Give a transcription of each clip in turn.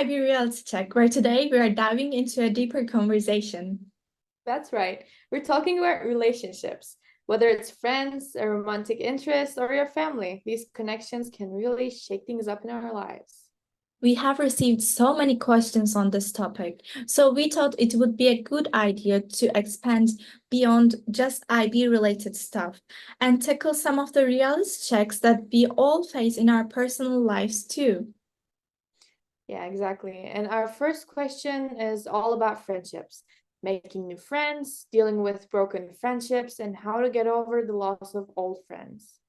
IB Reality Check, where today we are diving into a deeper conversation. That's right. We're talking about relationships. Whether it's friends, a romantic interest, or your family, these connections can really shake things up in our lives. We have received so many questions on this topic, so we thought it would be a good idea to expand beyond just IB related stuff and tackle some of the reality checks that we all face in our personal lives too. Yeah, exactly. And our first question is all about friendships, making new friends, dealing with broken friendships, and how to get over the loss of old friends.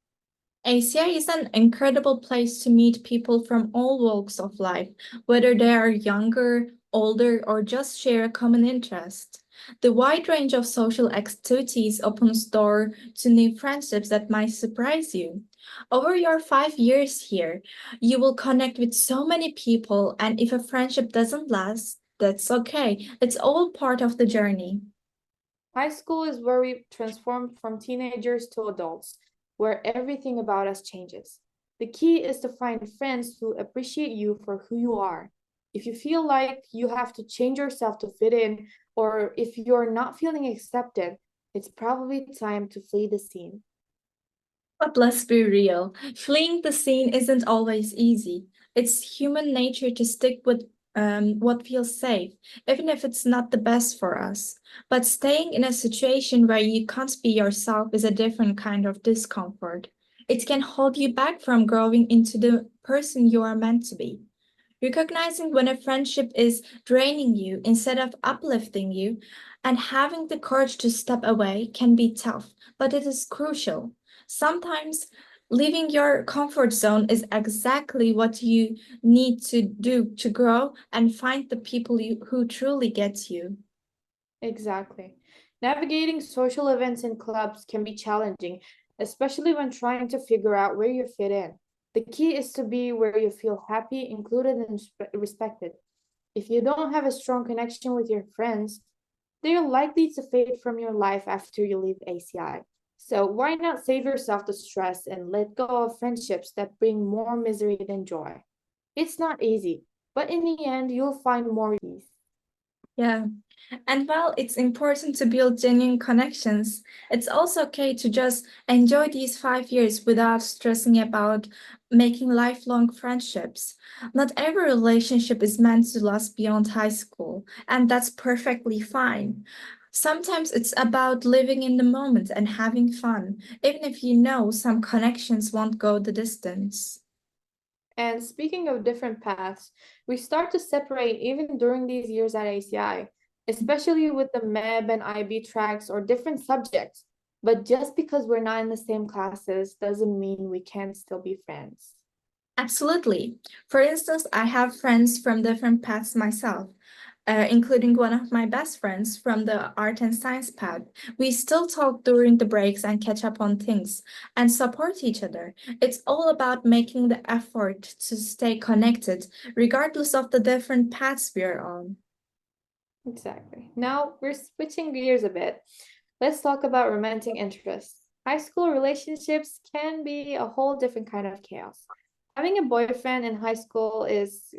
ACI is an incredible place to meet people from all walks of life, whether they are younger, older, or just share a common interest. The wide range of social activities opens door to new friendships that might surprise you. Over your 5 years here, you will connect with so many people, and if a friendship doesn't last, that's okay. It's all part of the journey. High school is where we transform from teenagers to adults, where everything about us changes. The key is to find friends who appreciate you for who you are. If you feel like you have to change yourself to fit in, or if you're not feeling accepted, it's probably time to flee the scene. But let's be real, fleeing the scene isn't always easy. It's human nature to stick with what feels safe, even if it's not the best for us. But staying in a situation where you can't be yourself is a different kind of discomfort. It can hold you back from growing into the person you are meant to be. Recognizing when a friendship is draining you instead of uplifting you and having the courage to step away can be tough, but it is crucial. Sometimes leaving your comfort zone is exactly what you need to do to grow and find the people who truly get you. Exactly. Navigating social events and clubs can be challenging, especially when trying to figure out where you fit in. The key is to be where you feel happy, included, and respected. If you don't have a strong connection with your friends, they're likely to fade from your life after you leave ACI. So, why not save yourself the stress and let go of friendships that bring more misery than joy? It's not easy, but in the end, you'll find more peace. Yeah. And while it's important to build genuine connections, it's also okay to just enjoy these 5 years without stressing about making lifelong friendships. Not every relationship is meant to last beyond high school, and that's perfectly fine. Sometimes it's about living in the moment and having fun, even if you know some connections won't go the distance. And speaking of different paths, we start to separate even during these years at ACI, especially with the MEB and IB tracks or different subjects. But just because we're not in the same classes doesn't mean we can't still be friends. Absolutely. For instance, I have friends from different paths myself, including one of my best friends from the art and science path. We still talk during the breaks and catch up on things and support each other. It's all about making the effort to stay connected, regardless of the different paths we're on. Exactly. Now we're switching gears a bit. Let's talk about romantic interests. High school relationships can be a whole different kind of chaos. Having a boyfriend in high school is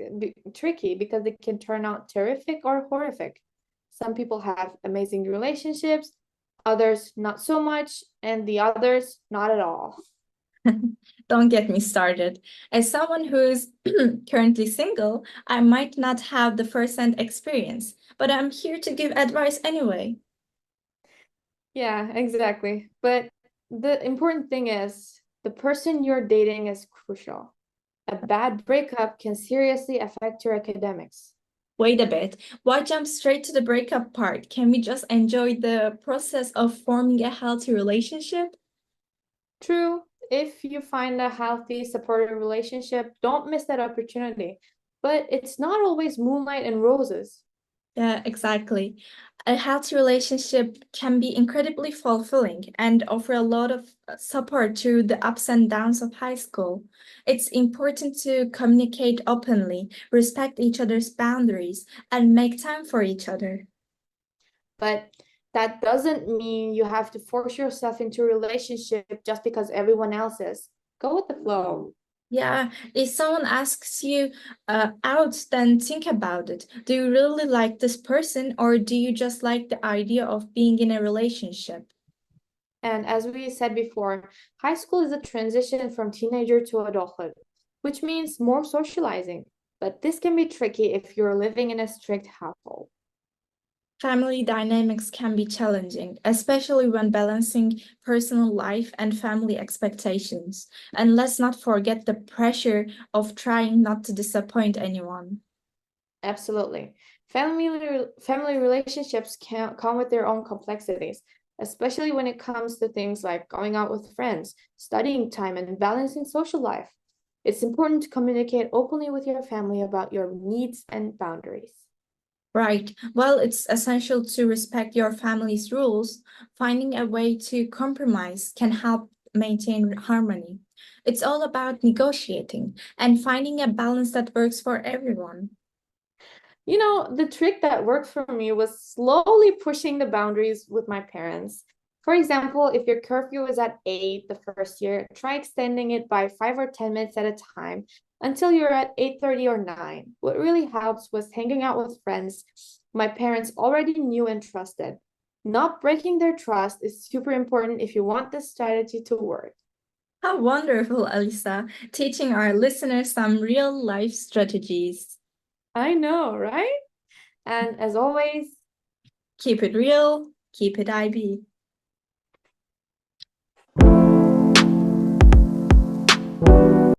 tricky because it can turn out terrific or horrific. Some people have amazing relationships, others not so much, and the others not at all. Don't get me started. As someone who's currently single, I might not have the first-hand experience, but I'm here to give advice anyway. Yeah, exactly. But the important thing is the person you're dating is crucial. A bad breakup can seriously affect your academics. Wait a bit. Why jump straight to the breakup part? Can we just enjoy the process of forming a healthy relationship? True, if you find a healthy, supportive relationship, don't miss that opportunity. But it's not always moonlight and roses. Yeah, exactly. A healthy relationship can be incredibly fulfilling and offer a lot of support through the ups and downs of high school. It's important to communicate openly, respect each other's boundaries, and make time for each other. But that doesn't mean you have to force yourself into a relationship just because everyone else is. Go with the flow. Yeah, if someone asks you out, then think about it. Do you really like this person, or do you just like the idea of being in a relationship? And as we said before, high school is a transition from teenager to adulthood, which means more socializing. But this can be tricky if you're living in a strict household. Family dynamics can be challenging, especially when balancing personal life and family expectations. And let's not forget the pressure of trying not to disappoint anyone. Absolutely. Family relationships can come with their own complexities, especially when it comes to things like going out with friends, studying time, and balancing social life. It's important to communicate openly with your family about your needs and boundaries. Right. Well, it's essential to respect your family's rules. Finding a way to compromise can help maintain harmony. It's all about negotiating and finding a balance that works for everyone. The trick that worked for me was slowly pushing the boundaries with my parents. For example, if your curfew is at 8 the first year, try extending it by 5 or 10 minutes at a time until you're at 8:30 or 9. What really helps was hanging out with friends my parents already knew and trusted. Not breaking their trust is super important if you want this strategy to work. How wonderful, Alisa, teaching our listeners some real life strategies. I know, right? And as always, Keep it real, keep it IB.